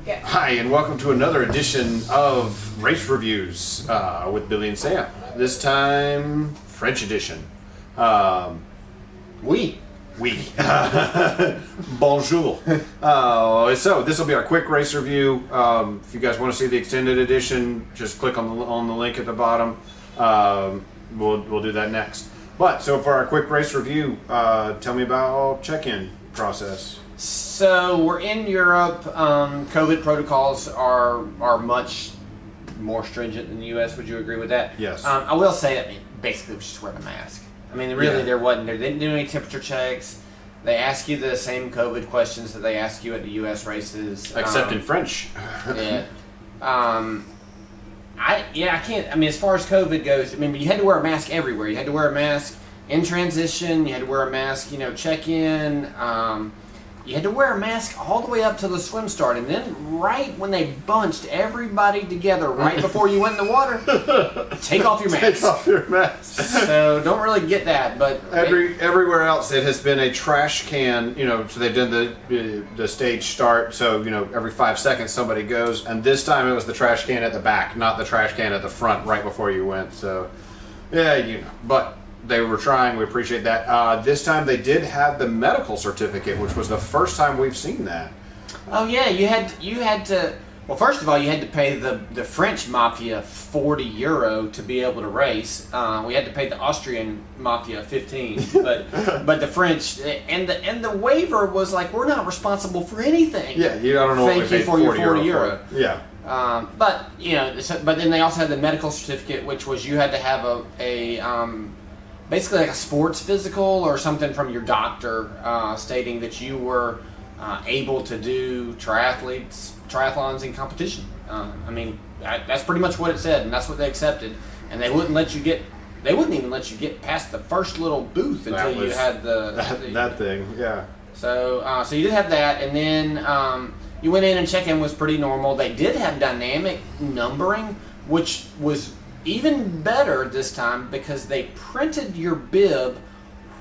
Yeah. Hi, and welcome to another edition of Race Reviews with Billy and Sam. This time, French edition. Oui. Bonjour. So this will be our quick race review. If you guys want to see the extended edition, just click on the link at the bottom. We'll do that next. But so for our quick race review, tell me about check-in process. So we're in Europe. COVID protocols are much more stringent than the U.S. Would you agree with that? Yes. I will say that basically we just wear a mask. I mean, really, they didn't do any temperature checks. They ask you the same COVID questions that they ask you at the U.S. races, Except in French. Yeah. I can't. I mean, as far as COVID goes, I mean, you had to wear a mask everywhere. You had to wear a mask in transition. You had to wear a mask, check in. You had to wear a mask all the way up to the swim start, and then right when they bunched everybody together, right before you went in the water, take off your mask. Take off your mask. So don't really get that, but everywhere else it has been a trash can. So they've done the stage start. So every 5 seconds somebody goes, and this time it was the trash can at the back, not the trash can at the front right before you went. So but. They were trying. We appreciate that. This time they did have the medical certificate, which was the first time we've seen that. Oh yeah, you had to. Well, first of all, you had to pay the French mafia €40 to be able to race. We had to pay the Austrian mafia 15, but the French and the waiver was like, we're not responsible for anything. Yeah, I don't know. Thank you for your €40. Yeah. But then they also had the medical certificate, which was you had to have a basically like a sports physical or something from your doctor stating that you were able to do triathlons in competition. I mean, that's pretty much what it said, and that's what they accepted. And they wouldn't even let you get past the first little booth until you had that thing. Yeah. So you did have that, and then you went in and check-in was pretty normal. They did have dynamic numbering, which was even better this time because they printed your bib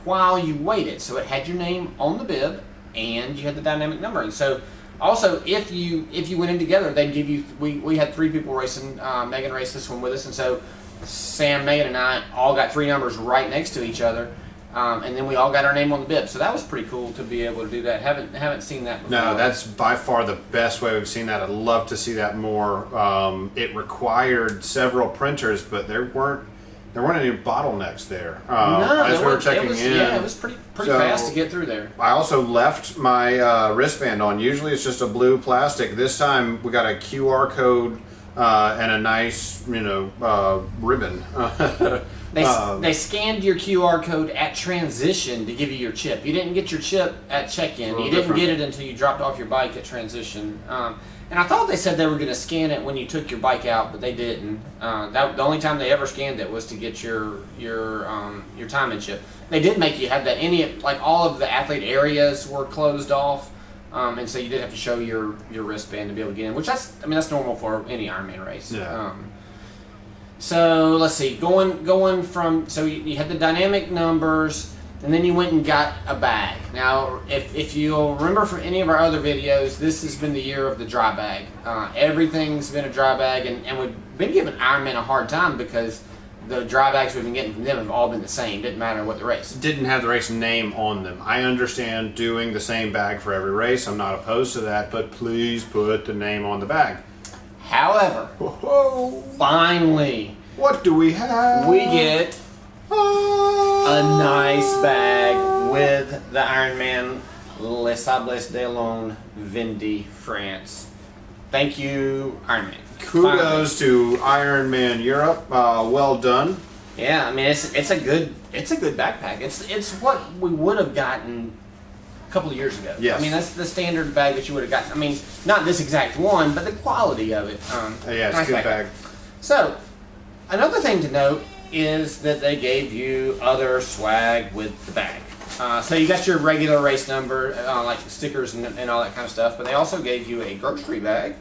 while you waited. So it had your name on the bib and you had the dynamic numbering. So also if you went in together, they'd give you, we had 3 people racing. Megan raced this one with us, and so Sam, Megan, and I all got 3 numbers right next to each other. And then we all got our name on the bib, so that was pretty cool to be able to do that. Haven't seen that before. No, that's by far the best way we've seen that. I'd love to see that more. It required several printers, but there weren't any bottlenecks there. As we were checking in. Yeah, it was pretty fast to get through there. I also left my wristband on. Usually it's just a blue plastic. This time we got a QR code and a nice, ribbon. They scanned your QR code at transition to give you your chip. You didn't get your chip at check-in. You didn't get it until you dropped off your bike at transition. And I thought they said they were going to scan it when you took your bike out, but they didn't. The only time they ever scanned it was to get your time and chip. They did make you have that. All of the athlete areas were closed off, and so you did have to show your wristband to be able to get in. Which that's normal for any Ironman race. Yeah. So let's see, going from, so you had the dynamic numbers, and then you went and got a bag. Now, if you'll remember from any of our other videos, this has been the year of the dry bag. Everything's been a dry bag, and we've been giving Ironman a hard time because the dry bags we've been getting from them have all been the same. Didn't matter what the race. Didn't have the race name on them. I understand doing the same bag for every race. I'm not opposed to that, but please put the name on the bag. However, finally, what do we have? We get a nice bag with the Ironman Les Sables d'Olonne, Vindy, France. Thank you, Ironman. Kudos to Ironman Europe. Well done. Yeah, I mean it's a good backpack. It's what we would have gotten a couple of years ago. Yes. I mean, that's the standard bag that you would have gotten. I mean, not this exact one, but the quality of it. Yeah, it's nice a good bag. So, another thing to note is that they gave you other swag with the bag. So you got your regular race number, like stickers and all that kind of stuff, but they also gave you a grocery bag,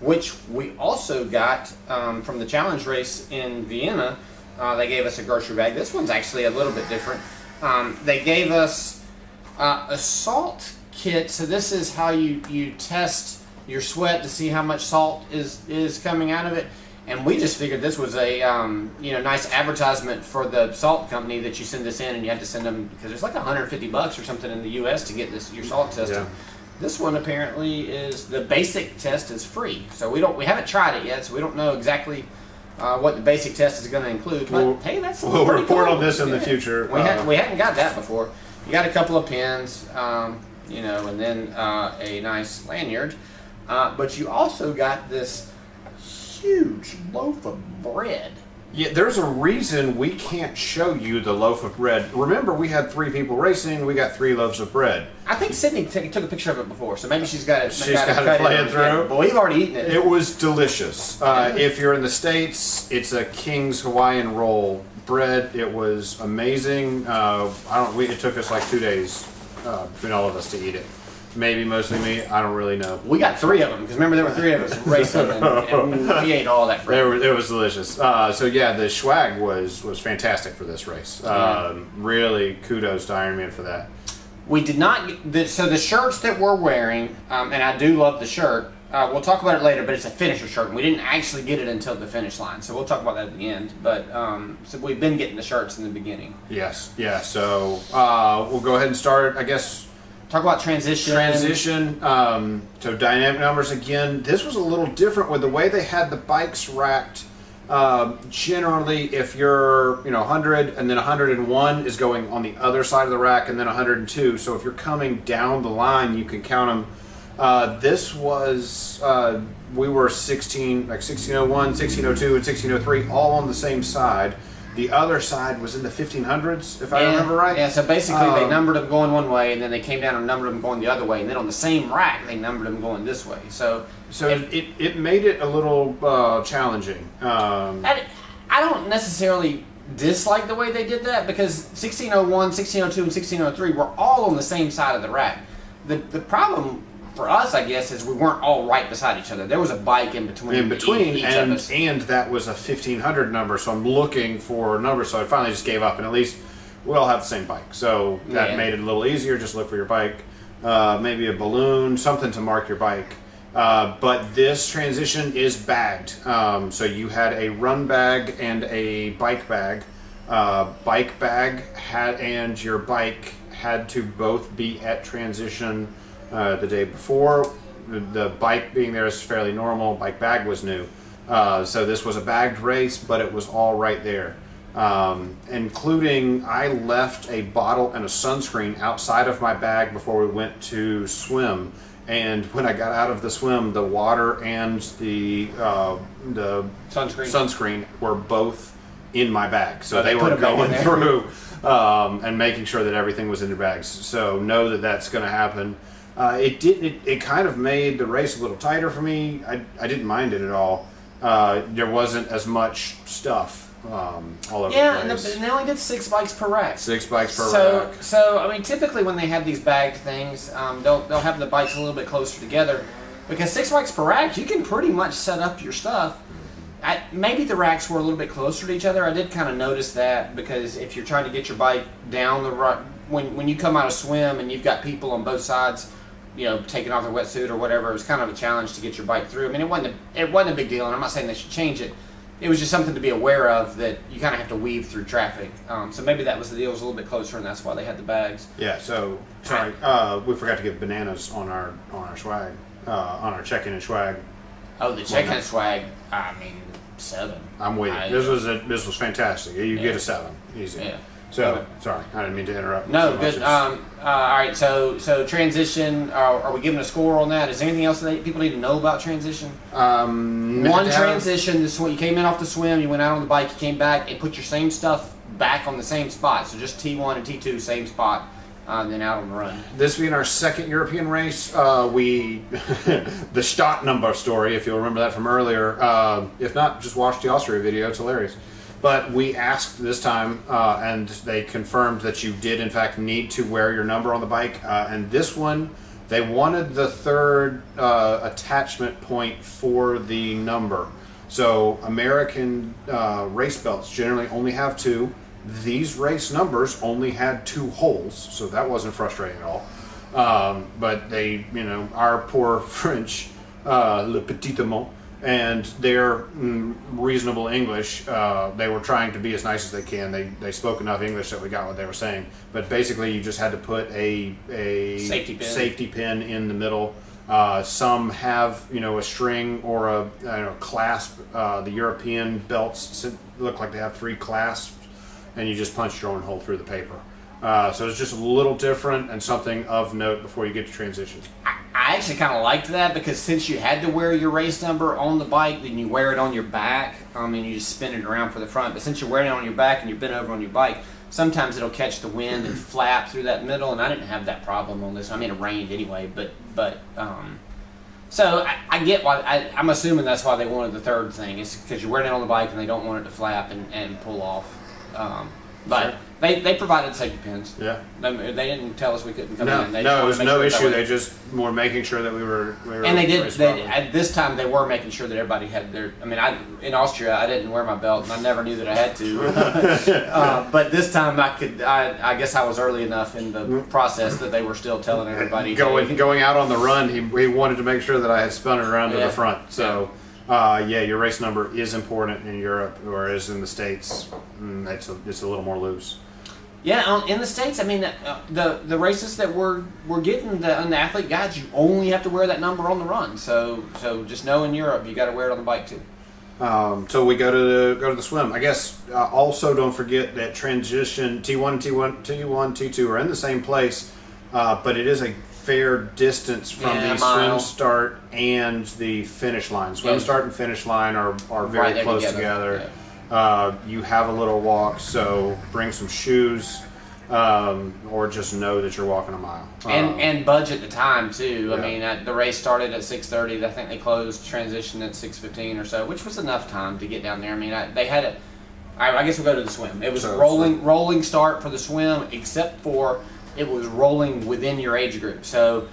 which we also got from the challenge race in Vienna. They gave us a grocery bag. This one's actually a little bit different. They gave us a salt kit. So this is how you test your sweat to see how much salt is coming out of it. And we just figured this was a nice advertisement for the salt company that you send this in, and you have to send them because there's like $150 or something in the U.S. to get your salt tested. Yeah. This one apparently is the basic test is free, so we haven't tried it yet, so we don't know exactly what the basic test is going to include. But hey, we'll report on this in the future. We hadn't got that before. You got a couple of pins, and then a nice lanyard, but you also got this huge loaf of bread. Yeah, there's a reason we can't show you the loaf of bread. Remember, we had 3 people racing. We got 3 loaves of bread. I think Sydney took a picture of it before, so maybe she's got it. She's got it playing through. But we've already eaten it. It was delicious. If you're in the States, it's a King's Hawaiian roll bread. It was amazing. It took us like 2 days between all of us to eat it. Maybe mostly me. I don't really know. We got 3 of them because remember there were 3 of us racing, and we ate all that bread. It was delicious. So yeah, the swag was fantastic for this race. Really, kudos to Ironman for that. We did not. So the shirts that we're wearing, and I do love the shirt. We'll talk about it later, but it's a finisher shirt, and we didn't actually get it until the finish line. So we'll talk about that at the end. But so we've been getting the shirts in the beginning. Yes. Yeah. So we'll go ahead and start. I guess. Talk about transition. So dynamic numbers again. This was a little different with the way they had the bikes racked. Generally, if you're 100 and then 101 is going on the other side of the rack, and then 102. So if you're coming down the line, you can count them. This was we were 1601, 1602, and 1603 all on the same side. The other side was in the 1500s, if I remember right. Yeah, so basically they numbered them going one way, and then they came down and numbered them going the other way, and then on the same rack they numbered them going this way. So it made it a little challenging. I don't necessarily dislike the way they did that because 1601, 1602, and 1603 were all on the same side of the rack. The problem for us, I guess, is we weren't all right beside each other. There was a bike in between each of us. And that was a 1500 number, so I'm looking for numbers, so I finally just gave up, and at least we all have the same bike. So that made it a little easier. Just look for your bike, maybe a balloon, something to mark your bike. But this transition is bagged. So you had a run bag and a bike bag. Bike bag and your bike had to both be at transition the day before. The bike being there is fairly normal. Bike bag was new. So this was a bagged race, but it was all right there. Including I left a bottle and a sunscreen outside of my bag before we went to swim. And when I got out of the swim, the water and the sunscreen were both in my bag. So they were going through and making sure that everything was in their bags. So know that that's going to happen. It kind of made the race a little tighter for me. I didn't mind it at all. There wasn't as much stuff all over the place. And they only did 6 bikes per rack. 6 bikes per rack. So I mean, typically when they have these bagged things, they'll have the bikes a little bit closer together because 6 bikes per rack, you can pretty much set up your stuff. Maybe the racks were a little bit closer to each other. I did kind of notice that because if you're trying to get your bike down the right, when you come out of swim and you've got people on both sides, taking off their wetsuit or whatever, it was kind of a challenge to get your bike through. I mean, it wasn't a big deal, and I'm not saying they should change it. It was just something to be aware of that you kind of have to weave through traffic. So maybe that was the deal. It was a little bit closer, and that's why they had the bags. Yeah. So sorry, we forgot to give bananas on our swag, on our check-in and swag. Oh, the check-in and swag. I mean, 7. I'm waiting. This was fantastic. You get a 7, easy. Yeah. So, sorry, I didn't mean to interrupt. No, good. All right, so transition, are we giving a score on that? Is there anything else that people need to know about transition? One transition, you came in off the swim, you went out on the bike, you came back, and put your same stuff back on the same spot. So just T1 and T2, same spot, then out on the run. This being our second European race, the Stadt number story, if you'll remember that from earlier, if not, just watch the Austria video, it's hilarious. But we asked this time, and they confirmed that you did, in fact, need to wear your number on the bike. And this one, they wanted the third attachment point for the number. So American race belts generally only have 2. These race numbers only had 2 holes, so that wasn't frustrating at all. But they, our poor French Le Petit Amont, and their reasonable English. They were trying to be as nice as they can. They spoke enough English that we got what they were saying. But basically, you just had to put a safety pin in the middle. Some have, a string or a clasp. The European belts look like they have 3 clasps, and you just punch your own hole through the paper. So it's just a little different and something of note before you get to transition. I actually kind of liked that because since you had to wear your race number on the bike, then you wear it on your back. You just spin it around for the front. But since you're wearing it on your back and you're bent over on your bike, sometimes it'll catch the wind and flap through that middle. And I didn't have that problem on this. I mean, it rained anyway, so I get why. I'm assuming that's why they wanted the third thing. It's because you're wearing it on the bike and they don't want it to flap and pull off. But sure. they provided safety pins. Yeah. They didn't tell us we couldn't come in. It was no issue. They just were making sure that we were and they did. At this time, they were making sure that everybody had their. In Austria, I didn't wear my belt, and I never knew that I had to. But this time, I could. I guess I was early enough in the process that they were still telling everybody. Going out on the run, he wanted to make sure that I had spun it around to the front. So. Your race number is important in Europe, whereas in the States, it's a little more loose. Yeah, in the States, the races that we're getting on the athlete guides, you only have to wear that number on the run. So just know in Europe, you got to wear it on the bike too. So we go to the swim. I guess also don't forget that transition T1, T2 are in the same place, but it is a fair distance from the swim start and the finish line. Swim start and finish line are very right close together. Yeah. You have a little walk, so bring some shoes, or just know that you're walking a mile. And budget the time too. Yeah. The race started at 6:30. I think they closed transition at 6:15 or so, which was enough time to get down there. They had it. I guess we'll go to the swim. It was a rolling start for the swim, except for it was rolling within your age group. So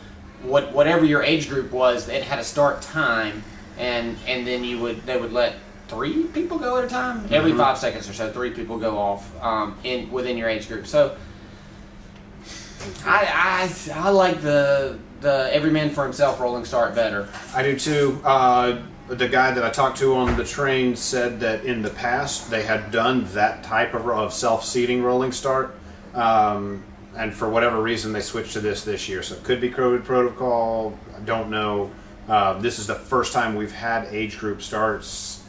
whatever your age group was, it had a start time, and then they would let 3 people go at a time. Mm-hmm. Every 5 seconds or so, 3 people go off within your age group. So I like the every man for himself rolling start better. I do too. The guy that I talked to on the train said that in the past they had done that type of self-seating rolling start. And for whatever reason, they switched to this year. So it could be COVID protocol. I don't know. This is the first time we've had age group starts,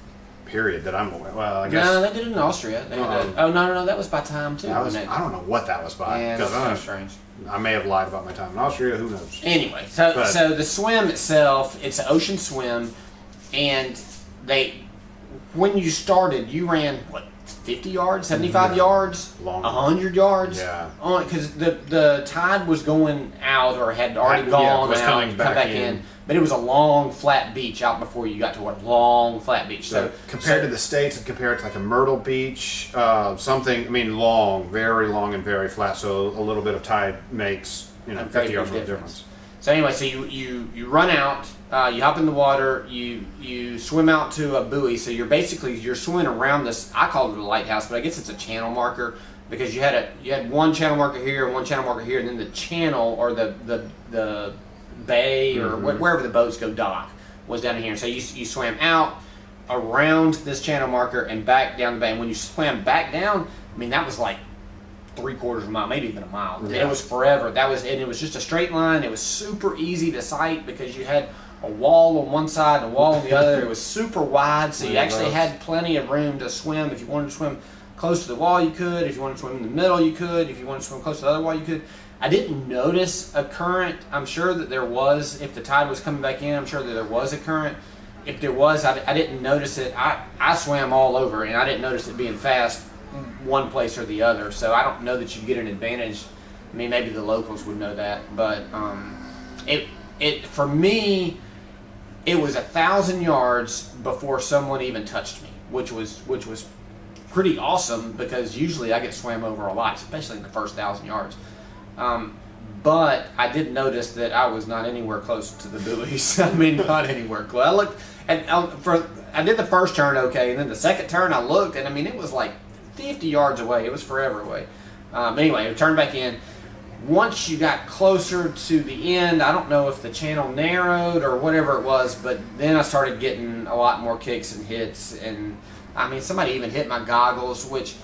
period, that I'm aware. Well, I guess. No, they did it in Austria. No, that was by time, too. I don't know what that was by. Yeah, that's kind of strange. I may have lied about my time in Austria. Who knows? Anyway, so the swim itself, it's an ocean swim. And when you started, you ran, 50 yards, 75 yards, 100 yards. Yeah. Because the tide was going out or had already gone out, coming back in. But it was a long, flat beach out before you got to a long, flat beach. So compared to the States, and compared to like a Myrtle Beach, long, very long and very flat. So a little bit of tide makes 50 yards of difference. So anyway, so you run out, you hop in the water, you swim out to a buoy. So you're swimming around this. I call it a lighthouse, but I guess it's a channel marker because you had one channel marker here and one channel marker here, and then the channel or the bay or wherever the boats go dock was down here. So you swam out around this channel marker and back down the bay. And when you swam back down, that was like 3/4 of a mile, maybe even a mile. Yeah. It was forever. And it was just a straight line. It was super easy to sight because you had a wall on one side and a wall on the other. It was super wide, so you actually had plenty of room to swim. If you wanted to swim close to the wall, you could. If you wanted to swim in the middle, you could. If you wanted to swim close to the other wall, you could. I didn't notice a current. I'm sure that there was. If the tide was coming back in, I'm sure that there was a current. If there was, I didn't notice it. I swam all over, and I didn't notice it being fast one place or the other. So I don't know that you get an advantage. Maybe the locals would know that, but it for me, it was 1,000 yards before someone even touched me, which was pretty awesome because usually I get swam over a lot, especially in the first 1,000 yards. But I did notice that I was not anywhere close to the buoys. Not anywhere close. I looked, and I did the first turn okay, and then the second turn I looked, and it was like 50 yards away. It was forever away. Anyway, I turned back in. once you got closer to the end, I don't know if the channel narrowed or whatever it was, but then I started getting a lot more kicks and hits, and I mean, somebody even hit my goggles, which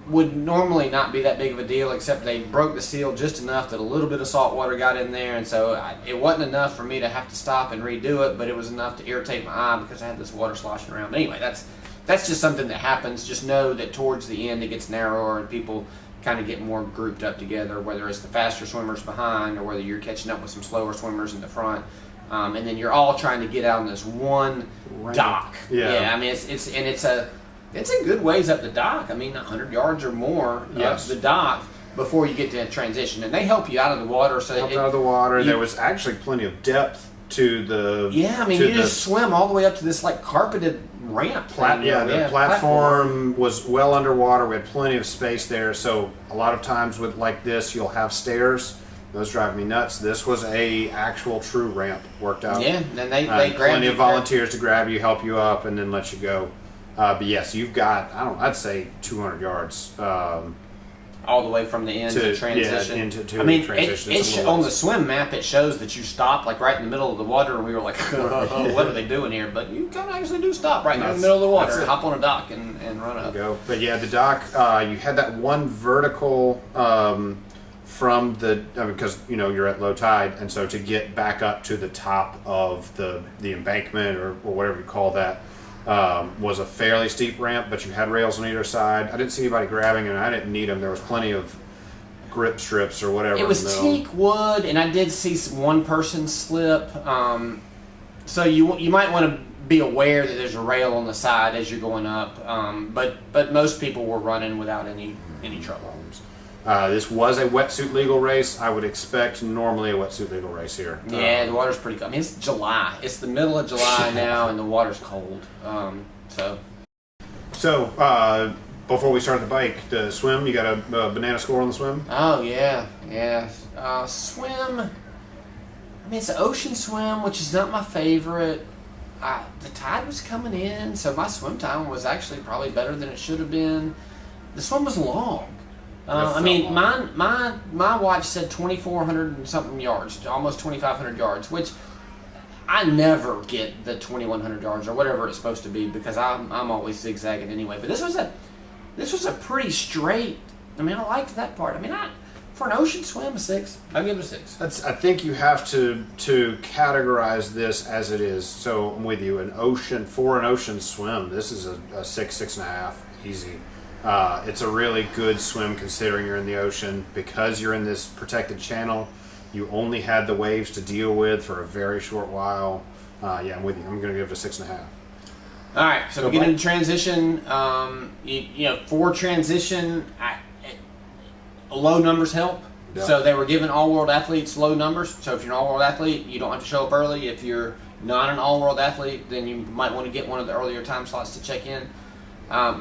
would normally not be that big of a deal, except they broke the seal just enough that a little bit of salt water got in there, and so it wasn't enough for me to have to stop and redo it, but it was enough to irritate my eye because I had this water sloshing around. But anyway, that's just something that happens. Just know that towards the end it gets narrower and people kind of get more grouped up together, whether it's the faster swimmers behind or whether you're catching up with some slower swimmers in the front. And then you're all trying to get out on this one dock. Yeah, I mean, it's a good ways up the dock. I mean, 100 yards or more up the dock before you get to transition. And they help you out of the water. Out of the water. There was actually plenty of depth to the... Yeah, I mean, you just swim all the way up to this, like, carpeted ramp. The platform was well underwater. We had plenty of space there. So a lot of times with like this, you'll have stairs. Those drive me nuts. This was a actual true ramp worked out. Yeah, and they grabbed plenty of volunteers to grab you, help you up, and then let you go. But yes, you've got, I'd say 200 yards. All the way from the end to transition. Yeah, into transition. On the swim map, it shows that you stop like right in the middle of the water, and we were like, oh, what are they doing here? But you kind of actually do stop right in the middle of the water, hop on a dock, and run up. Go. But yeah, the dock, you had that one vertical from the, because you're at low tide, and so to get back up to the top of the embankment or whatever you call that, was a fairly steep ramp, but you had rails on either side. I didn't see anybody grabbing them, and I didn't need them. There was plenty of grip strips or whatever. It was teak wood, and I did see one person slip. So you might want to be aware that there's a rail on the side as you're going up. But most people were running without any trouble. This was a wetsuit legal race. I would expect normally a wetsuit legal race here. Yeah, the water's pretty cold. I mean, it's July. It's the middle of July now, and the water's cold. So before we start the bike, the swim, you got a banana score on the swim? Oh, yeah. Swim, I mean, it's an ocean swim, which is not my favorite. The tide was coming in, so my swim time was actually probably better than it should have been. The swim was long. I mean, my watch said 2,400 and something yards, almost 2,500 yards, which I never get the 2,100 yards or whatever it's supposed to be because I'm always zigzagging anyway. But this was a pretty straight. I mean, I liked that part. I mean, for an ocean swim, a 6. I'll give it a 6. I think you have to categorize this as it is. So I'm with you. For an ocean swim, this is a 6, 6.5, easy. It's a really good swim considering you're in the ocean. Because you're in this protected channel, you only had the waves to deal with for a very short while. Yeah, I'm with you. I'm going to give it a 6.5. All right, so we get into transition. For transition, low numbers help. Yep. So they were giving all-world athletes low numbers. So if you're an all-world athlete, you don't have to show up early. If you're not an all-world athlete, then you might want to get one of the earlier time slots to check in.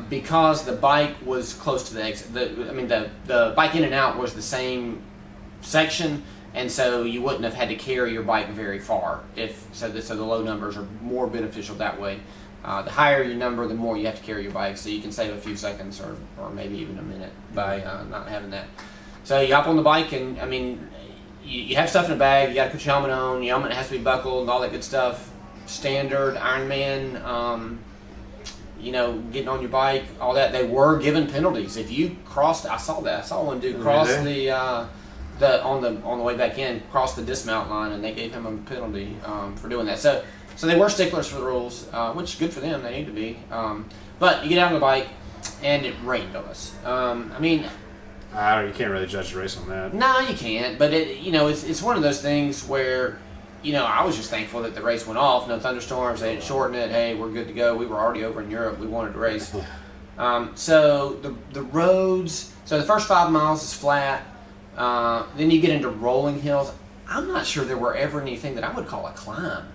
Because the bike was close to the exit. The bike in and out was the same section, and so you wouldn't have had to carry your bike very far. So the low numbers are more beneficial that way. The higher your number, the more you have to carry your bike, so you can save a few seconds or maybe even a minute by not having that. So you hop on the bike, and I mean, you have stuff in a bag. You got to put your helmet on. Your helmet has to be buckled and all that good stuff. Standard Ironman. Getting on your bike, all that. They were given penalties if you crossed. I saw one dude cross on the way back in, cross the dismount line, and they gave him a penalty for doing that. So they were sticklers for the rules, which is good for them. They need to be. But you get out on the bike, and it rained on us. You can't really judge the race on that. No, you can't. But it's one of those things where. I was just thankful that the race went off. No thunderstorms. They didn't shorten it. Hey, we're good to go. We were already over in Europe. We wanted to race. So the roads. So the first 5 miles is flat. Then you get into rolling hills. I'm not sure there were ever anything that I would call a climb.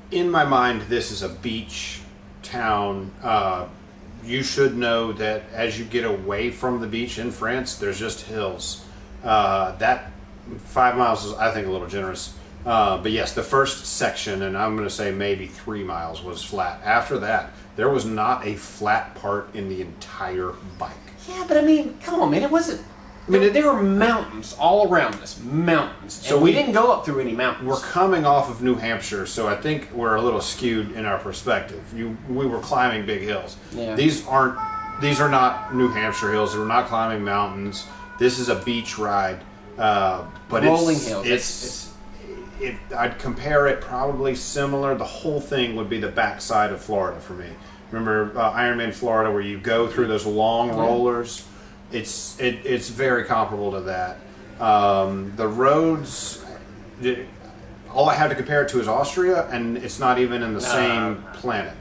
In my mind, this is a beach town. You should know that as you get away from the beach in France, there's just hills. That 5 miles is, I think, a little generous. But yes, the first section, and I'm going to say maybe 3 miles, was flat. After that, there was not a flat part in the entire bike. Yeah, but I mean, come on, man, it wasn't. There were mountains all around us, mountains. So we didn't go up through any mountains. We're coming off of New Hampshire, so I think we're a little skewed in our perspective. We were climbing big hills. Yeah. These are not New Hampshire hills. We're not climbing mountains. This is a beach ride, but rolling hills. I'd compare it probably similar. The whole thing would be the backside of Florida for me. Remember Ironman Florida, where you go through those long rollers? It's very comparable to that. The roads, all I have to compare it to is Austria, and it's not even in the same planet.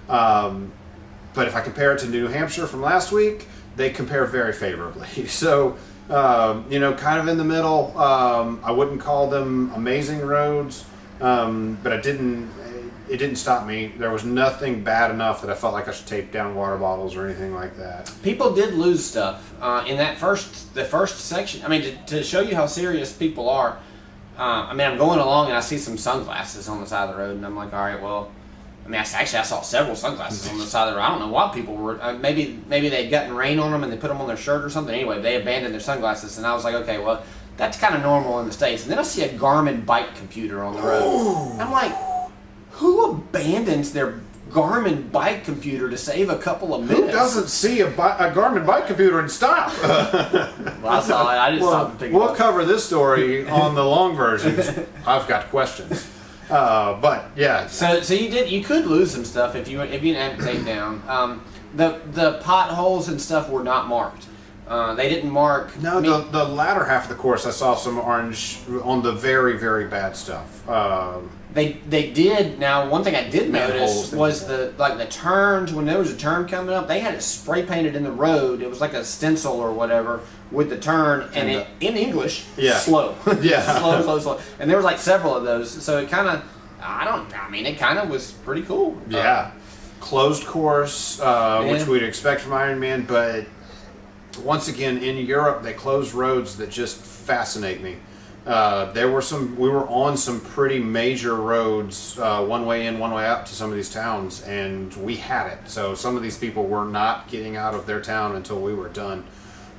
But if I compare it to New Hampshire from last week, they compare very favorably. So, kind of in the middle. I wouldn't call them amazing roads, but it didn't stop me. There was nothing bad enough that I felt like I should tape down water bottles or anything like that. People did lose stuff in the first section. I mean, to show you how serious people are. I'm going along and I see some sunglasses on the side of the road, and I'm like, all right, well. I saw several sunglasses on the side of the road. I don't know what people were. Maybe they'd gotten rain on them and they put them on their shirt or something. Anyway, they abandoned their sunglasses, and I was like, okay, well, that's kind of normal in the States. And then I see a Garmin bike computer on the road. Ooh. I'm like, who abandons their Garmin bike computer to save a couple of minutes? Who doesn't see a Garmin bike computer and stop? Well, I saw it. I just stopped and picked it up. We'll cover this story on the long versions. I've got questions. But yeah. So you could lose some stuff if you didn't have it taped down. The potholes and stuff were not marked. They didn't mark. No, the latter half of the course I saw some orange on the very, very bad stuff. They did. Now, one thing I did notice was the turns. When there was a turn coming up, they had it spray painted in the road. It was like a stencil or whatever with the turn, and it in English, slow. Yeah. slow. And there was like several of those. So it kind of, it kind of was pretty cool. Yeah. Closed course, which we'd expect from Ironman, but once again, in Europe, they close roads that just fascinate me. We were on some pretty major roads, one way in, one way out to some of these towns, and we had it. So some of these people were not getting out of their town until we were done.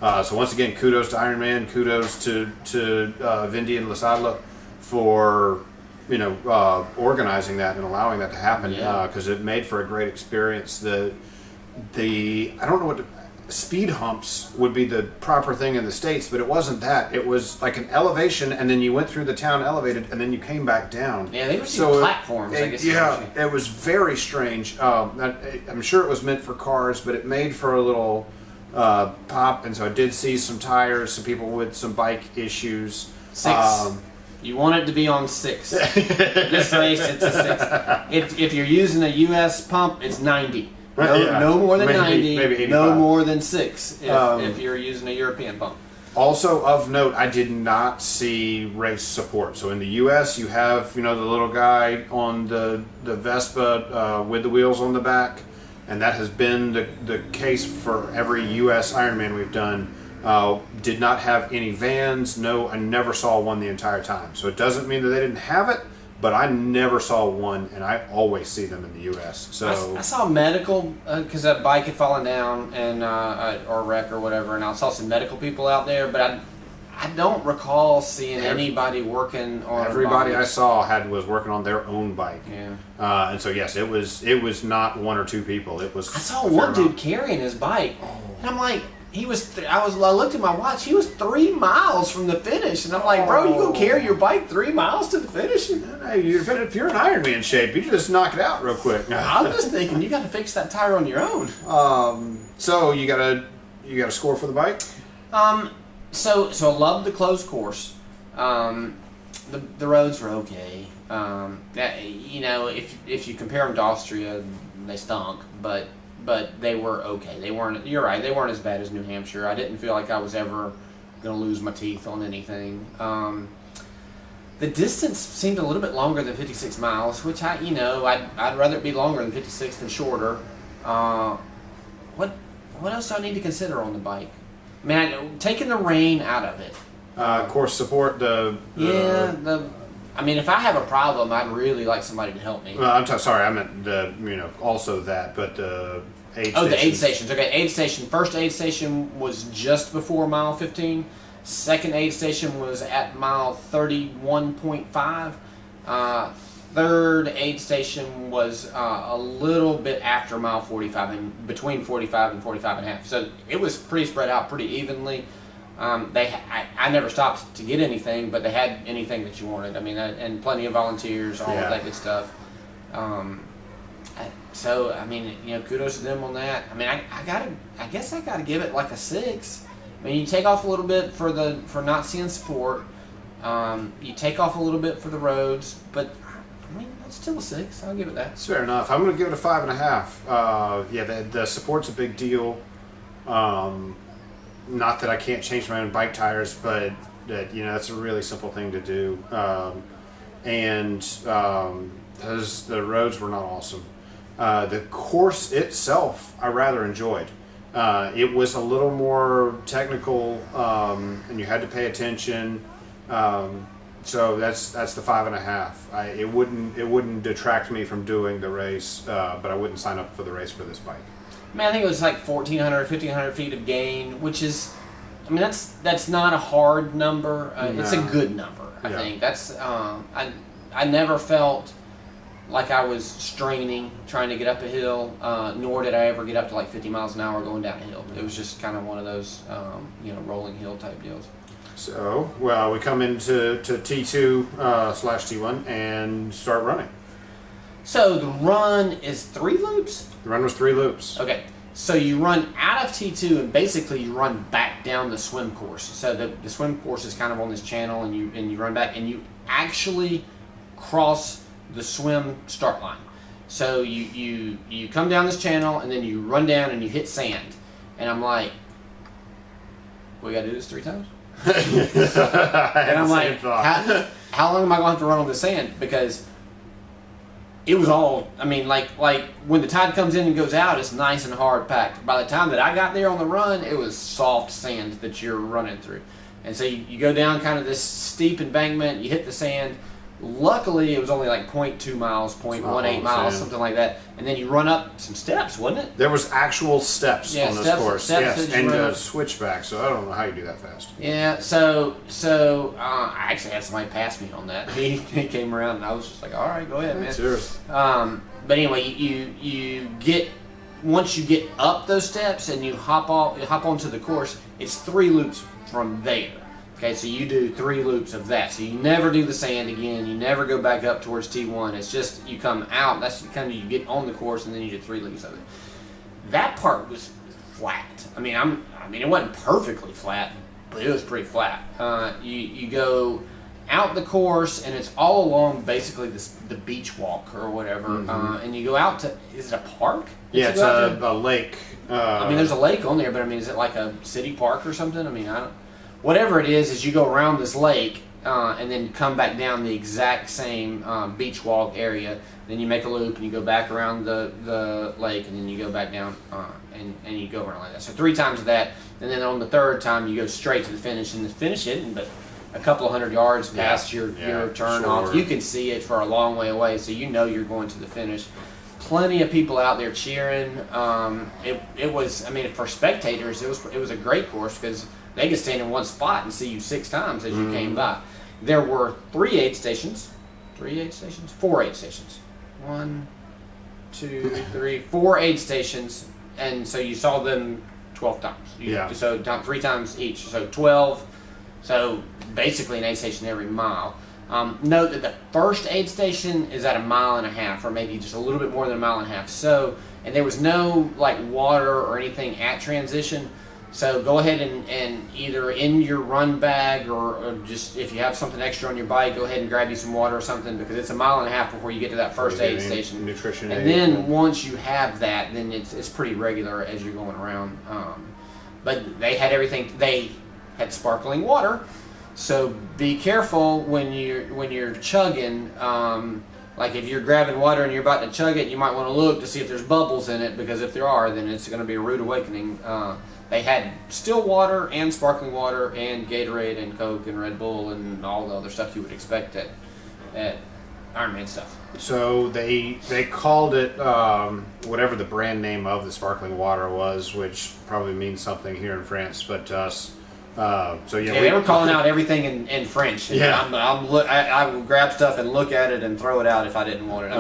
So once again, kudos to Ironman, kudos to Vindy and Lasadla for organizing that and allowing that to happen, because it made for a great experience. I don't know what speed humps would be the proper thing in the States, but it wasn't that. It was like an elevation, and then you went through the town elevated, and then you came back down. Yeah, they were platforms, I guess. Yeah, it was very strange. I'm sure it was meant for cars, but it made for a little pop, and so I did see some tires, some people with some bike issues. 6. You want it to be on 6. This race, it's a 6. If you're using a U.S. pump, it's 90. No more than 90, maybe 85. No more than 6 if you're using a European pump. Also of note, I did not see race support. So in the U.S., you have the little guy on the Vespa with the wheels on the back, and that has been the case for every U.S. Ironman we've done. Did not have any vans. No, I never saw one the entire time. So it doesn't mean that they didn't have it, but I never saw one, and I always see them in the U.S. So I saw medical because that bike had fallen down and or wreck or whatever, and I saw some medical people out there, but I don't recall seeing anybody working on. Everybody I saw was working on their own bike. Yeah. And so yes, it was not 1 or 2 people. It was. I saw one dude carrying his bike, and I'm like. I looked at my watch. He was 3 miles from the finish, and I'm like, bro, you gonna carry your bike 3 miles to the finish? Hey, if you're in Ironman shape, you just knock it out real quick. I'm just thinking you got to fix that tire on your own. So you got a score for the bike? So I love the closed course. The roads were okay. If you compare them to Austria, they stunk, but they were okay. They weren't. You're right. They weren't as bad as New Hampshire. I didn't feel like I was ever going to lose my teeth on anything. The distance seemed a little bit longer than 56 miles, which I'd rather it be longer than 56 than shorter. What else do I need to consider on the bike? I mean, taking the rain out of it. Course support. I mean, if I have a problem, I'd really like somebody to help me. Well, sorry, I meant also that, but the aid stations. Oh, the aid stations. Okay, aid station. First aid station was just before mile 15. Second aid station was at mile 31.5. Third aid station was a little bit after mile 45, and between 45 and 45 and a half. So it was pretty spread out pretty evenly. I never stopped to get anything, but they had anything that you wanted. I mean, and plenty of volunteers, all of that good stuff. So I mean, kudos to them on that. I mean, I guess I gotta give it like a 6. I mean, you take off a little bit for not seeing support. You take off a little bit for the roads, but I mean, that's still a 6. I'll give it that. That's fair enough. I'm going to give it a 5.5. The support's a big deal. Not that I can't change my own bike tires, but that's a really simple thing to do. The roads were not awesome. The course itself, I rather enjoyed. It was a little more technical, and you had to pay attention. So that's the 5.5. It wouldn't detract me from doing the race, but I wouldn't sign up for the race for this bike. I mean, I think it was like 1,500 feet of gain, which is, I mean, that's not a hard number. No. It's a good number. I think that's. I never felt like I was straining trying to get up a hill, nor did I ever get up to like 50 miles an hour going down a hill. It was just kind of one of those, rolling hill type deals. So, well, we come into T2 / T1 and start running. So the run is 3 loops? The run was 3 loops. Okay. So you run out of T2 and basically you run back down the swim course. So the swim course is kind of on this channel and you run back and you actually cross the swim start line. So you come down this channel and then you run down and you hit sand. And I'm like, we got to do this 3 times? And I'm like, how long am I going to have to run on the sand? Because it was all, I mean, like when the tide comes in and goes out, it's nice and hard packed. By the time that I got there on the run, it was soft sand that you're running through. And so you go down kind of this steep embankment, you hit the sand. Luckily, it was only like 0.2 miles, 0.18 miles, something like that. And then you run up some steps, wasn't it? There was actual steps on this course. Steps yes, and a switchback, so I don't know how you do that fast. Yeah, so I actually had somebody pass me on that. He came around and I was just like, all right, go ahead, man. Cheers. But anyway, you get, once you get up those steps and you hop onto the course, it's 3 loops from there. Okay, so you do 3 loops of that. So you never do the sand again. You never go back up towards T1. It's just you come out. That's kind of you get on the course and then you do 3 loops of it. That part was flat. I mean, it wasn't perfectly flat, but it was pretty flat. You go out the course and it's all along basically the beach walk or whatever. Mm-hmm. And you go out to, is it a park? Yeah, it's a lake. I mean, there's a lake on there, but I mean, is it like a city park or something? I mean, whatever it is you go around this lake and then come back down the exact same beach walk area. Then you make a loop and you go back around the lake and then you go back down and you go around like that. So 3 times of that, and then on the 3rd time you go straight to the finish, and the finish isn't but a couple of 100 yards past your turn off. You can see it for a long way away, so you know you're going to the finish. Plenty of people out there cheering. It was, I mean, for spectators, it was a great course because they could stand in one spot and see you 6 times as you came by. There were 4 aid stations. 4 aid stations, and so you saw them 12 times. So 3 times each, so 12. So basically an aid station every mile. Note that the first aid station is at 1.5 miles, or maybe just a little bit more than 1.5 miles. So, and there was no like water or anything at transition. So go ahead and either in your run bag or just if you have something extra on your bike, go ahead and grab you some water or something, because it's 1.5 miles before you get to that first aid station. Nutrition and then once you have that, then it's pretty regular as you're going around. But they had everything. They had sparkling water, so be careful when you're chugging. Like if you're grabbing water and you're about to chug it, you might want to look to see if there's bubbles in it, because if there are, then it's going to be a rude awakening. They had still water and sparkling water and Gatorade and Coke and Red Bull and all the other stuff you would expect at at Ironman stuff. So they called it whatever the brand name of the sparkling water was, which probably means something here in France, but to us. They were calling out everything in French. And yeah, I would grab stuff and look at it and throw it out if I didn't want it. I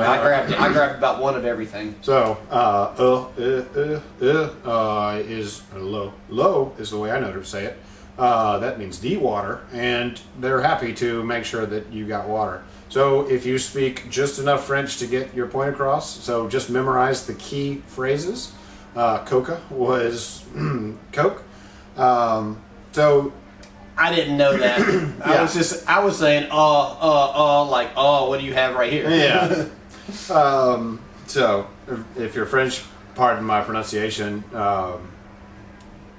mean, I grabbed about one of everything. So is low is the way I know to say it. That means the water, and they're happy to make sure that you got water. So if you speak just enough French to get your point across, so just memorize the key phrases. Coca was Coke. So I didn't know that. I was saying, like, what do you have right here? Yeah. So if you're French, pardon my pronunciation.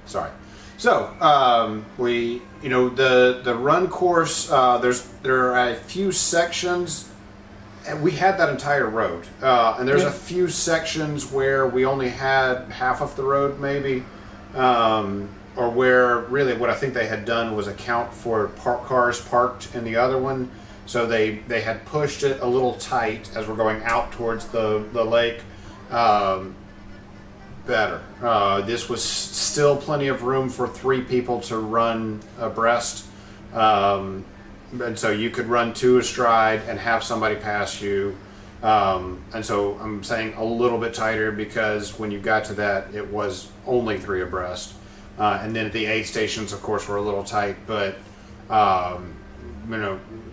Sorry. So we, the run course. There are a few sections. And we had that entire road, and there's a few sections where we only had half of the road, maybe. Or where really what I think they had done was account for cars parked in the other one. So they had pushed it a little tight as we're going out towards the lake. Better. This was still plenty of room for 3 people to run abreast. And so you could run 2 astride and have somebody pass you. And so I'm saying a little bit tighter because when you got to that, it was only 3 abreast. And then the aid stations, of course, were a little tight, but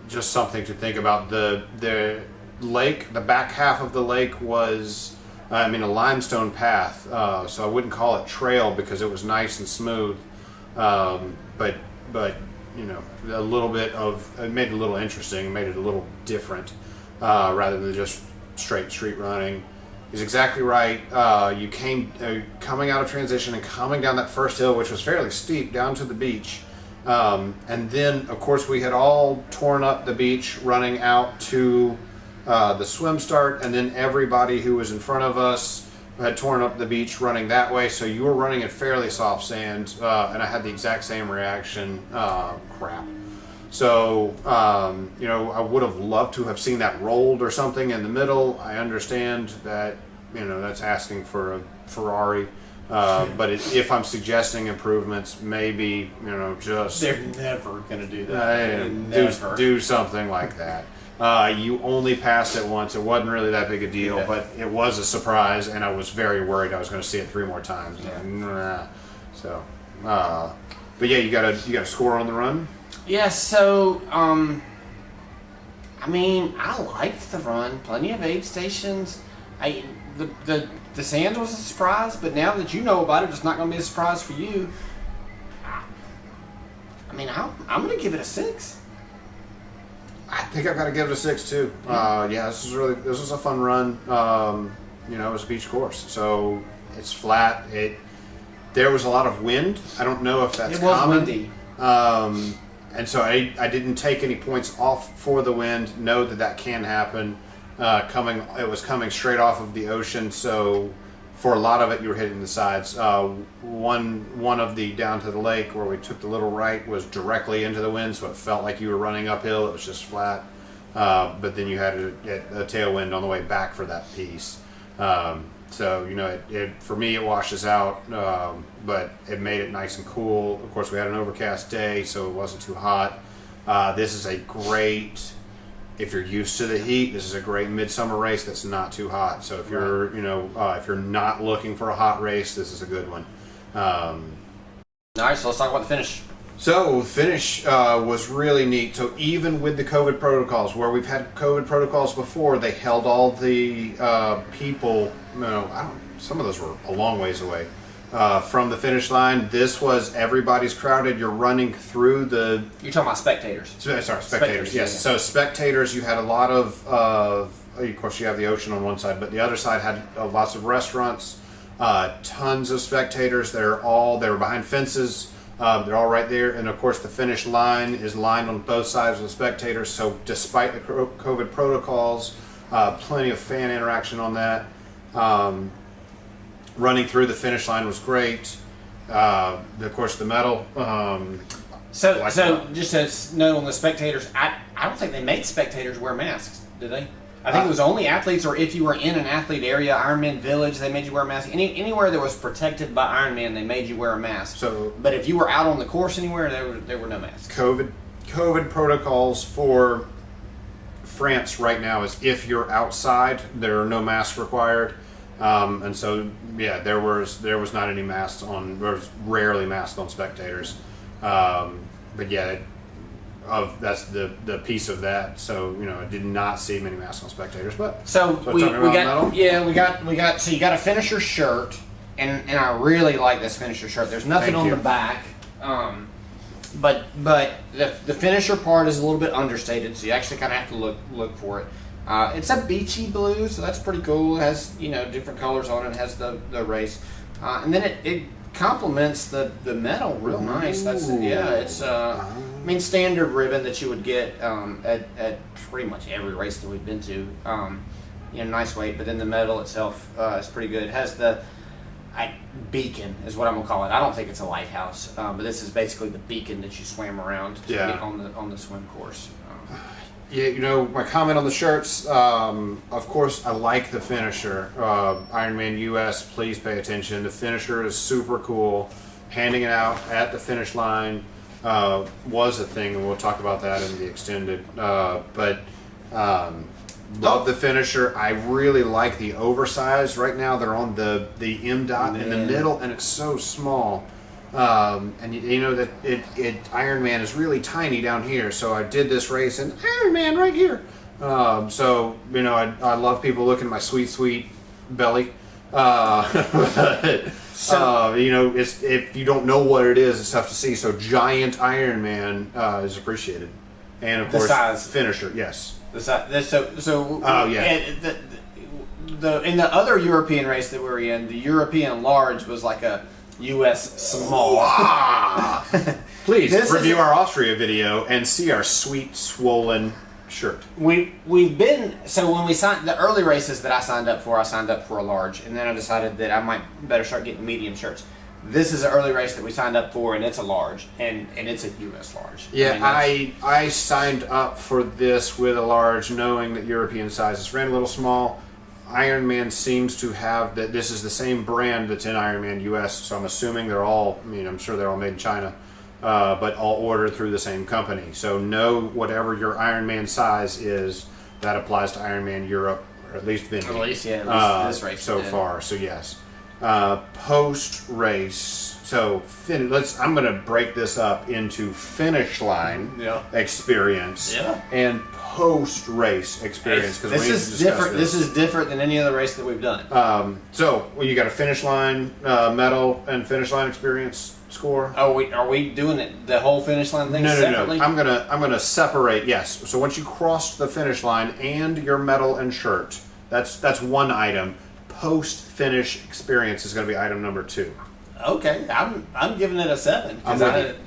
just something to think about. The lake, the back half of the lake was, a limestone path, so I wouldn't call it trail because it was nice and smooth, but a little bit of it made it a little interesting, made it a little different, rather than just straight street running. He's exactly right. You came coming out of transition and coming down that first hill, which was fairly steep, down to the beach. And then, of course, we had all torn up the beach running out to the swim start. And then everybody who was in front of us had torn up the beach running that way. So you were running in fairly soft sand. And I had the exact same reaction. Crap. So, I would have loved to have seen that rolled or something in the middle. I understand that, that's asking for a Ferrari. But if I'm suggesting improvements, maybe, just... They're never going to do that. Do something like that. You only passed it once. It wasn't really that big a deal, but it was a surprise, and I was very worried I was going to see it 3 more times. Yeah. So, but yeah, you got a score on the run? Yeah, so, I liked the run. Plenty of aid stations. The sand was a surprise, but now that you know about it, it's not going to be a surprise for you. I'm going to give it a 6. I think I've got to give it a 6 too. This was a fun run. It was a beach course, so it's flat. There was a lot of wind. I don't know if that's common. It was windy. And so I didn't take any points off for the wind. Know that can happen. It was coming straight off of the ocean, so for a lot of it you were hitting the sides. One of the down to the lake where we took the little right was directly into the wind, so it felt like you were running uphill. It was just flat. But then you had a tailwind on the way back for that piece. So, for me, it washes out, but it made it nice and cool. Of course, we had an overcast day, so it wasn't too hot. This is a great, if you're used to the heat, this is a great midsummer race that's not too hot. So if you're, if you're not looking for a hot race, this is a good one. All right, so let's talk about the finish. So finish was really neat. So even with the COVID protocols, where we've had COVID protocols before, they held all the people. Some of those were a long ways away from the finish line. This was everybody's crowded. You're running through the. You're talking about spectators. Sorry, spectators. Yes. So spectators, you had a lot of course, you have the ocean on one side, but the other side had lots of restaurants. Tons of spectators. They were behind fences. They're all right there, and of course the finish line is lined on both sides of the spectators, so despite the COVID protocols, plenty of fan interaction on that. Running through the finish line was great. Of course the medal, So Like so what? just a note on the spectators. I don't think they made spectators wear masks, did they? I think it was only athletes, or if you were in an athlete area, Ironman Village, they made you wear a mask. Anywhere that was protected by Ironman, they made you wear a mask. So, but if you were out on the course anywhere, there were no masks. COVID protocols for France right now is if you're outside, there are no masks required. And so, yeah, there was not any masks on. There was rarely masks on spectators. But yeah, that's the piece of that. So I did not see many masks on spectators. But so we talking about got medal? we got so you got a finisher shirt, and I really like this finisher shirt. There's nothing Thank on you. the back. But the finisher part is a little bit understated, so you actually kind of have to look for it. It's a beachy blue, so that's pretty cool. It has different colors on it. It has the race, and then it complements the medal real nice. That's it's standard ribbon that you would get at pretty much every race that we've been to. Nice weight, but then the medal itself is pretty good. It has the beacon is what I'm gonna call it. I don't think it's a lighthouse, but this is basically the beacon that you swam around to get on the swim course. Yeah, my comment on the shirts, of course, I like the finisher. Ironman US, please pay attention. The finisher is super cool. Handing it out at the finish line was a thing, and we'll talk about that in the extended. Love the finisher. I really like the oversized. Right now, they're on the M dot in the middle, and it's so small. And you know that Ironman is really tiny down here. So I did this race in Ironman right here. So I love people looking at my sweet belly. It's, if you don't know what it is, it's tough to see. So giant Ironman is appreciated, and of course size. finisher. Yes. The size. So. Oh yeah. In the other European race that we were in, the European large was like a U.S. small. Please review our Austria video and see our sweet swollen shirt. We've been when we signed the early races that I signed up for a large, and then I decided that I might better start getting medium shirts. This is an early race that we signed up for, and it's a large, and it's a U.S. large. Yeah, I signed up for this with a large, knowing that European sizes ran a little small. Ironman seems to have that. This is the same brand that's in Ironman US, so I'm assuming they're all. I'm sure they're all made in China, but all ordered through the same company. So whatever your Ironman size is, that applies to Ironman Europe, or at least Vindy. At least this race so far. So yes, post race. So I'm going to break this up into finish line experience and post race experience, because this is different. This is different than any other race that we've done. You got a finish line medal and finish line experience score. Are we doing it the whole finish line thing separately? No. I'm gonna separate. Yes. So once you crossed the finish line and your medal and shirt, that's one item. Post finish experience is going to be item number 2. Okay, I'm giving it a 7.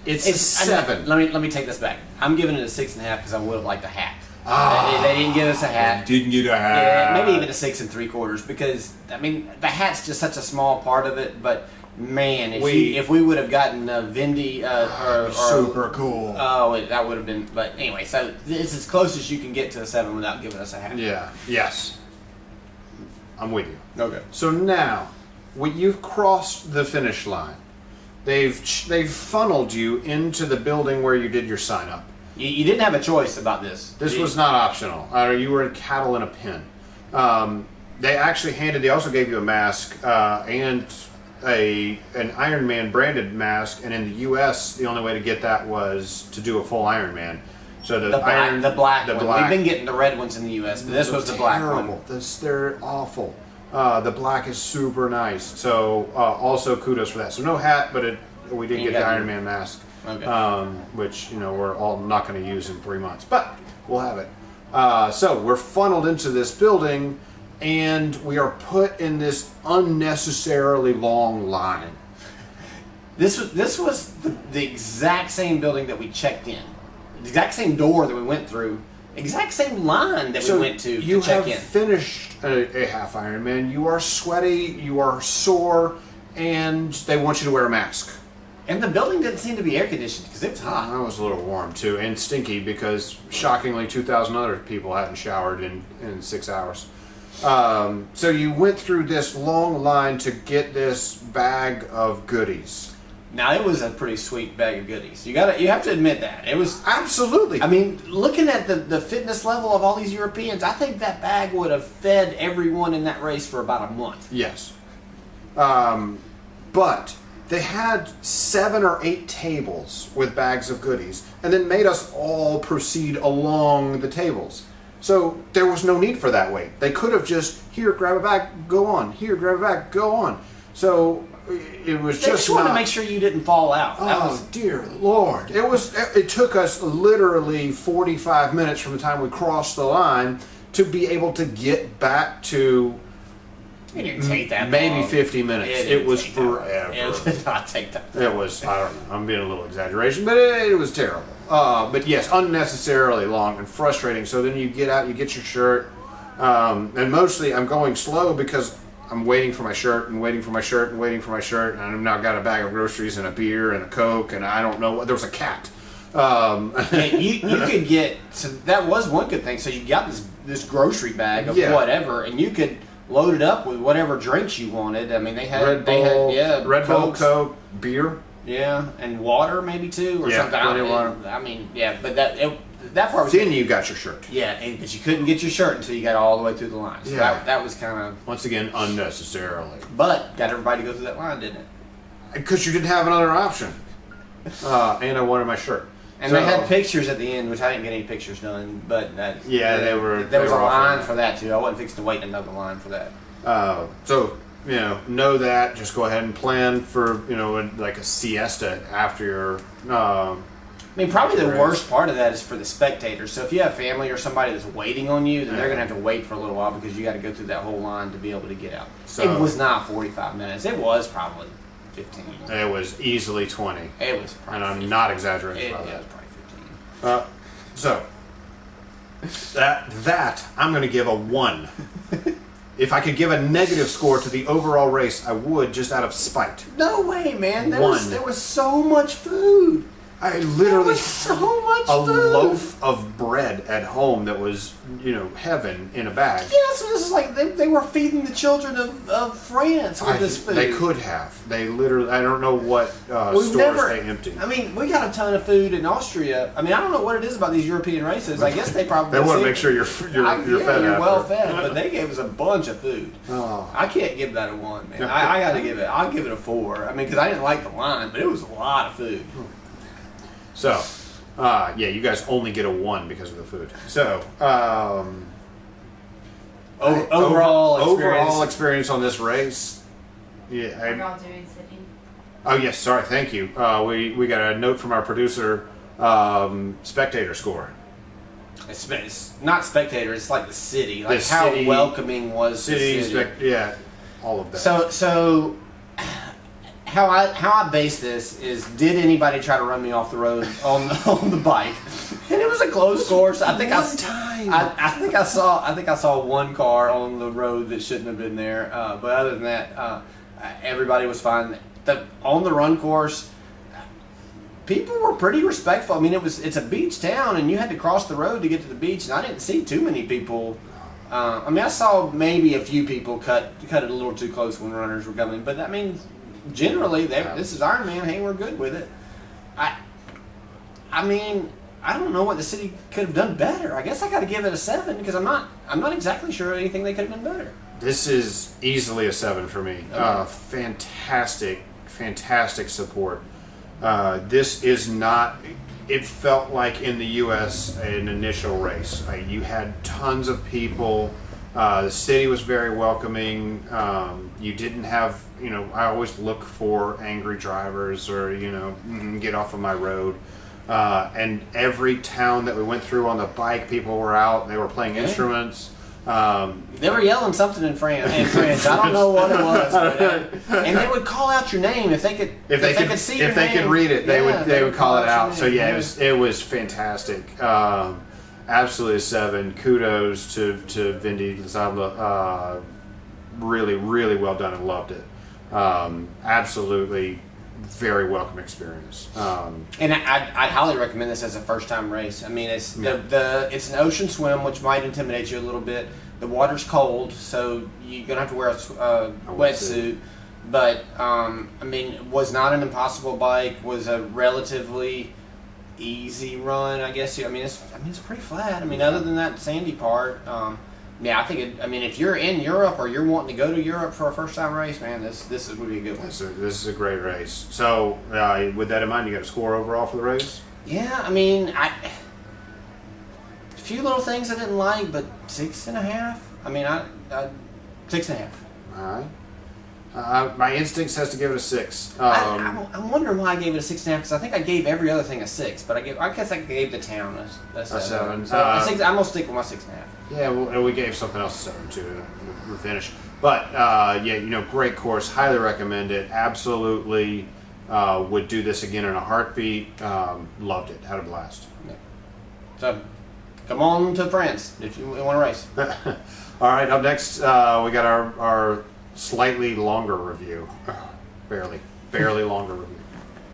It's a 7. Let me take this back. I'm giving it a 6.5 because I would have liked a hat. They didn't give us a hat. Didn't get a hat. Yeah, maybe even a 6 3/4 because the hat's just such a small part of it. But man, if we would have gotten a Vindy or super cool. Oh, that would have been. But anyway, so it's as close as you can get to a 7 without giving us a hat. Yeah. Yes. I'm with you. Okay. So now, when you've crossed the finish line, they've funneled you into the building where you did your sign up. You didn't have a choice about this. This was not optional. You were in cattle in a pen. They actually they also gave you a mask and an Ironman branded mask, and in the U.S. the only way to get that was to do a full Ironman. So the black one. We've been getting the red ones in the U.S., but this was the black one. They're awful. The black is super nice. So also kudos for that. So no hat, but we did get the Ironman mask, which we're all not going to use in 3 months, but we'll have it. So we're funneled into this building, and we are put in this unnecessarily long line. This was the exact same building that we checked in. The exact same door that we went through, exact same line that we went to check in. You have finished a half Ironman. You are sweaty, you are sore, and they want you to wear a mask. And the building didn't seem to be air conditioned because it was hot. It was a little warm too, and stinky because shockingly 2,000 other people hadn't showered in 6 hours. So you went through this long line to get this bag of goodies. Now it was a pretty sweet bag of goodies. You have to admit that it was Absolutely. I mean, looking at the fitness level of all these Europeans, I think that bag would have fed everyone in that race for about a month. Yes. But they had 7 or 8 tables with bags of goodies and then made us all proceed along the tables. So there was no need for that wait. They could have just, here, grab a bag, go on. Here, grab a bag, go on. So it was They just wanted not... to make sure you didn't fall out. Dear Lord. It took us literally 45 minutes from the time we crossed the line to be able to get back to It didn't take that maybe long. 50 minutes. It was take that long. forever. It did not take that long. It was, I don't know, I'm being a little exaggeration, but it was terrible. But yes, unnecessarily long and frustrating. So then you get out, you get your shirt, and mostly I'm going slow because I'm waiting for my shirt and waiting for my shirt and waiting for my shirt, and I've now got a bag of groceries and a beer and a Coke, and I don't know what, there was a cat. And you could get, so that was one good thing. So you got this grocery bag of whatever, and you could load it up with whatever drinks you wanted. I mean, they had Red Bull, Cokes, Coke, beer. yeah, and water maybe too, or something. Plenty of water. I mean, yeah, but that part was Then you got your shirt. yeah, but you couldn't get your shirt until you got all the way through the line. So Yeah. that was kind of, Once again, unnecessarily. but got everybody to go through that line, didn't it? Because you didn't have another option. And I wanted my shirt. And they had pictures at the end, which I didn't get any pictures done, but that, they were. There was they were a line offering for that too. I wasn't fixing to wait another line for that. So know that. Just go ahead and plan for like a siesta after your. I mean, probably the race. worst part of that is for the spectators. So if you have family or somebody that's waiting on you, then they're going to have to wait for a little while because you got to go through that whole line to be able to get out. So- it was not 45 minutes. It was probably 15. It was easily 20, It was probably and I'm 15. not exaggerating It about was that. probably 15. So that I'm going to give a 1. If I could give a negative score to the overall race, I would, just out of spite. No way, man. There 1. was so much food. I There literally was so much a food. loaf of bread at home that was, heaven in a bag. Yeah, so this is like they were feeding the children of France with this food. They could have. They literally. I don't know what stores they emptied. I mean, we got a ton of food in Austria. I mean, I don't know what it is about these European races. I guess they probably They want to make sure you're fed. You're after. well fed, but they gave us a bunch of food. Oh. I can't give that a 1, man. I got to give it. I'll give it a 4. I mean, because I didn't like the line, but it was a lot of food. So, you guys only get a 1 because of the food. So, overall experience on this race. Yeah. We're all doing sitting. Oh yes, sorry, thank you. We got a note from our producer. Spectator score. It's not spectator. It's like the city. Like The how city- welcoming was the city. all of that. So how I base this is, did anybody try to run me off the road on the bike? And it was a close course. I think I saw one car on the road that shouldn't have been there. But other than that, everybody was fine. On the run course, people were pretty respectful. I mean, it's a beach town, and you had to cross the road to get to the beach, and I didn't see too many people. I mean, I saw maybe a few people cut it a little too close when runners were coming, but I mean, generally, this is Ironman. Hey, we're good with it. I mean, I don't know what the city could have done better. I guess I got to give it a 7 because I'm not exactly sure anything they could have done better. This is easily a 7 for me. Okay. Fantastic support. This is not. It felt like in the U.S. an initial race. You had tons of people. The city was very welcoming. You didn't have, I always look for angry drivers or, get off of my road. And every town that we went through on the bike, people were out. They were playing instruments. They were yelling something in French. I don't know what it was, but, and they would call out your name if they could. If they could see your if they name. could read it, they would call it out. your So name. it was fantastic. Absolutely a 7. Kudos to Vindy Lazabla. Really well done and loved it. Absolutely very welcome experience. And I'd highly recommend this as a first time race. I mean, it's it's an ocean swim, which might intimidate you a little bit. The water's cold, so you're gonna have to wear a wetsuit. But I mean, was not an impossible bike. Was a relatively easy run, I guess. I mean, it's pretty flat. I mean, other than that sandy part. Yeah, I think. If you're in Europe or you're wanting to go to Europe for a first-time race, man, this would be a good one. This is a great race. So, with that in mind, you got a score overall for the race? Yeah, I mean, a few little things I didn't like, but 6.5. I mean, 6.5. All right. My instinct says to give it a 6. I'm wondering why I gave it a 6.5 because I think I gave every other thing a 6, but I guess I gave the town a 7. So I'm gonna stick with my 6.5. Yeah, well, and we gave something else a 7 too to finish. But great course. Highly recommend it. Absolutely would do this again in a heartbeat. Loved it. Had a blast. Yeah. So come on to France if you want to race. All right. Up next, we got our slightly longer review. Barely longer review.